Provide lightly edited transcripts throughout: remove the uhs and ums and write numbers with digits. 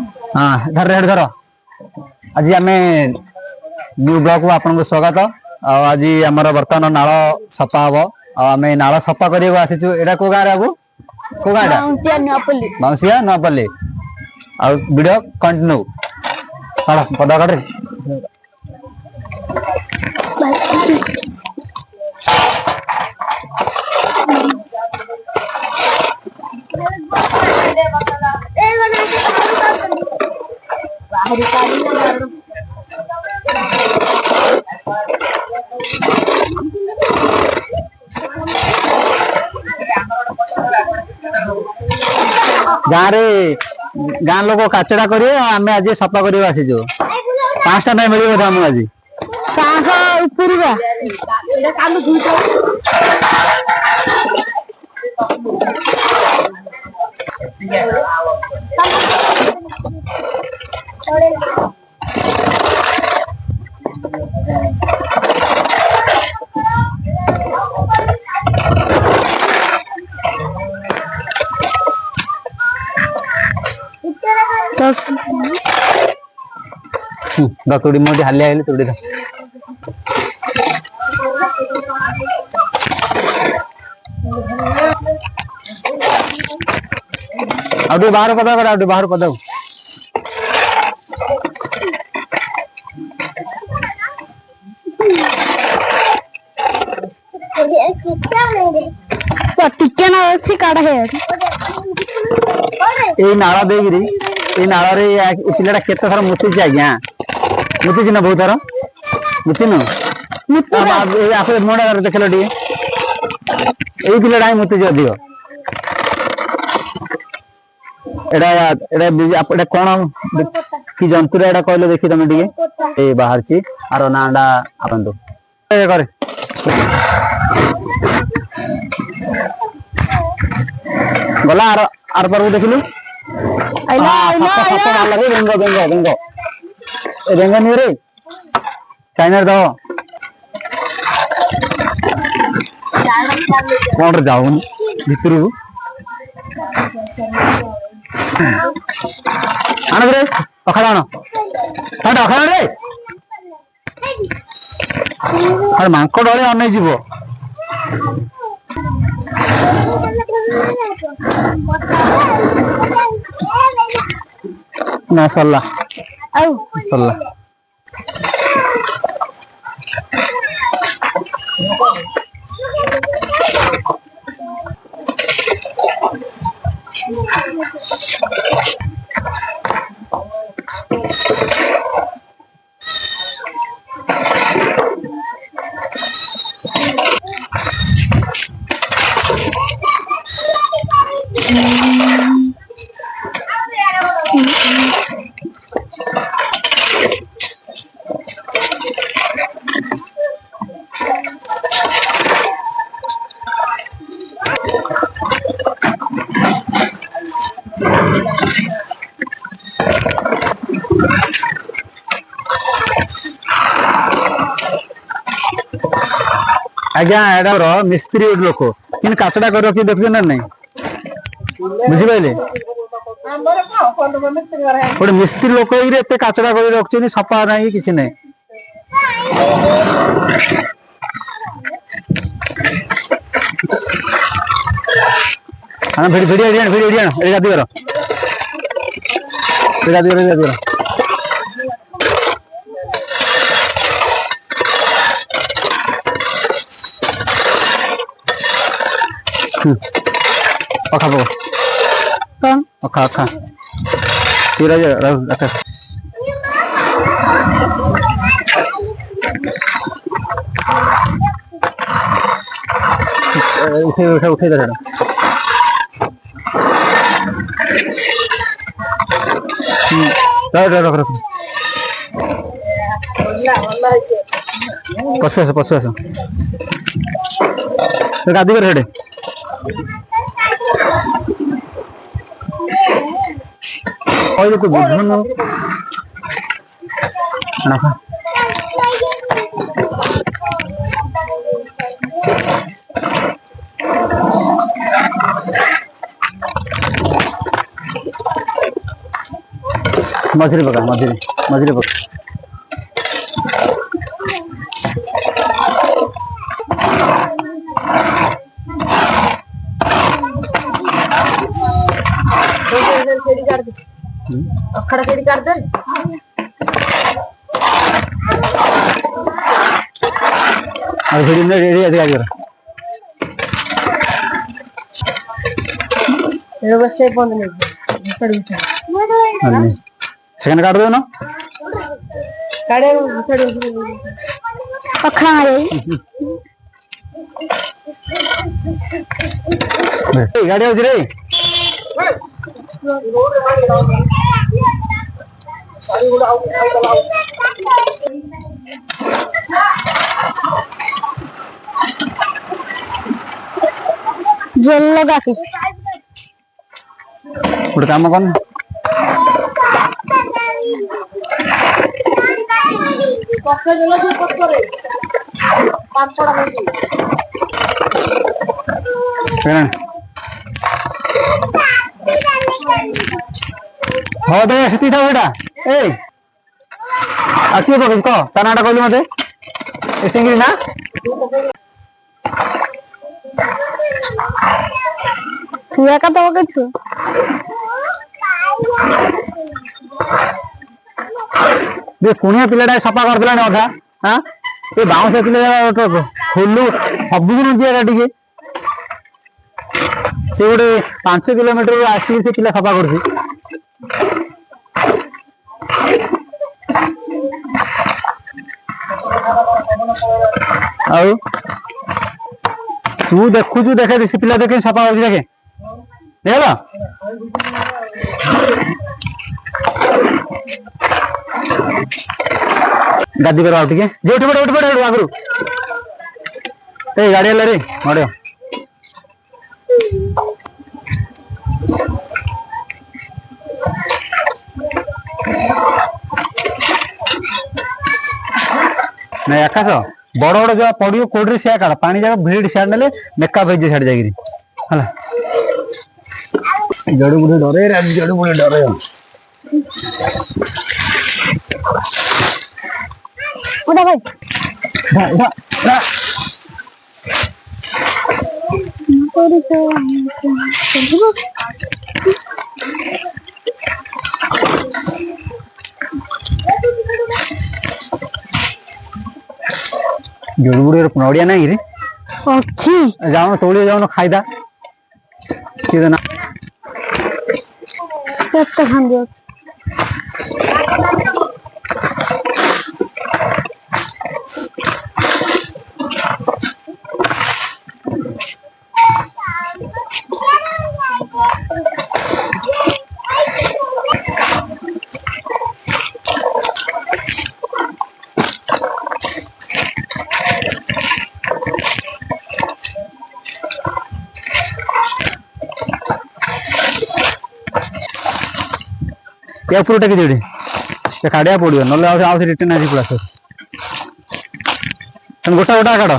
हाँ धर रेड धर आज आम न्यू ब्लॉग को आपन स्वागत। आज आमर बर्तमान नाल सफा हम आम नाल सफा करने आसीचु। एटा को गाँव आगु को गाँव बाउंसिया नुआपल्ली वीडियो कंटिन्यू पदा कटे गाँ लोग काचड़ा करिए आम आज सफा कर आसीचु। 5टा नहीं मिल आज 5टा तुड़ी मोटी हालिया आइले तुड़ी आउटे बाहर पदा कर आउटे बाहर पदा टिके ना अच्छी काढ़ा है ए नाला देगिरी ए नाला रे पिलाटा केते थर मुति आज्ञा मुति न बहुत थर मुति न ए आसे मोडा देखलो डी ए पिलाटा ही मुति अधिक एडा एडा एडा कोन की जंतु एडा कहले देखि तमे टिके ए बाहर छी आरो नाडा आपन दो ए करे गला आर पर देखिलु आइला आइला रे रेंगो रेंगो रेंगो रेंगो नहीं रे चाइनर दो कौन जाऊन भितर आना रे पकड़ा आना हट अखड़ा रे अरे मांको डरे अनै जीवो ना सल्ला आउ सल्ला आज्ञा एडा मिस्त्री लोक कि काचड़ा कर रखी देखिए ना नहीं बुझिपारे गोटे मिस्त्री लोक एत काचड़ा कर रखी सफा ना कि नहीं हाँ भिड़ी भिड़ी भिड़ी भिड़ी भिड़ी गादी कर गादी कर गादी कर अखा पको कौन अखा अखा तीरा जा रखा उठे उठे उठे इधर रख रख रख पशु आस गादी कर हेडे और तो बुझन ना मझिरे पका मझिरे मझिरे पका अखड़ा सेड़ी कर दे और वीडियो में रेडी अधिक आगे ये बस से बंद नहीं सड़ी सेकंड काट दो ना काड़े सड़ी अखड़ा आ गई गाड़ी हो रे जेल लगा के गोटे काम कर हाँ दे से था बेटा ए किए पकड़ कह ता नाटा कहलु मत चिंगड़ी ना छुआ का तो के छु दे कुनिया पिलाटा सफा कर देला अधा हां ए बाउंस पिला खोलु सब दिन दिया टिके से गोटे 5 किलोमीटर आसी से पिला सफा करछि आउ तू देखु तू देखे से पिला देखे सफा करछि देखे देखला गादी करो टिके जे उठ पड़ आगरू ए गाड़ी ले रे मड़ियो नहीं आकाश बड़ बड़ जो पड़ो कोड्री सिया काढ़ पानी जाक भिड़ सियाड़ नेले मेकअप हो सियाड़ जागिरी हला जड़ी बुड़ी डरे रे जड़ी बुड़ी डरे उड़ा भाई दा दा कोड़ी से जड़ी बुड़ी नड़िया नहीं रे अच्छी जाओ तोड़ी जाओ खाईदा कि ना केते खान दियो या ऊपर टेकी देड़ी ये काढ़िया पड़ो ना आउ रिटर्न आज पड़ा तुम गोटा गोटा काढ़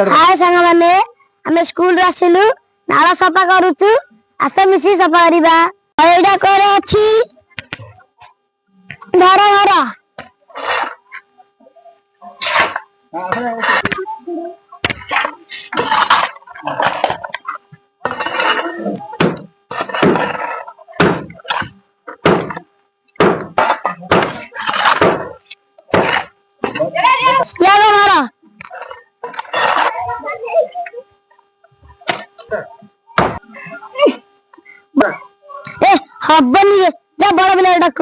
हाय संग माने हमें स्कूल आसिलु नाला सफा करूछु आस मिसी सफा करिबा एडा करे अछि धर या धर ए हब्बनी जा बड़ बिला डाक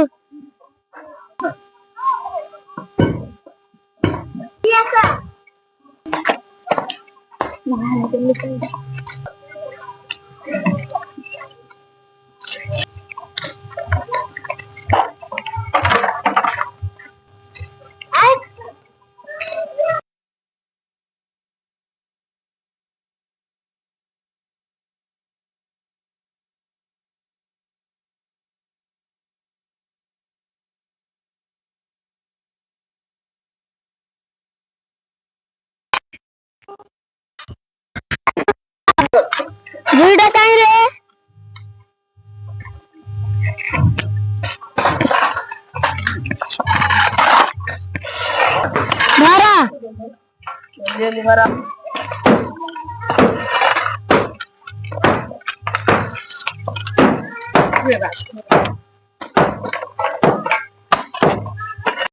ଝୁରିଟା କାହିଁ ରେ? ଧର।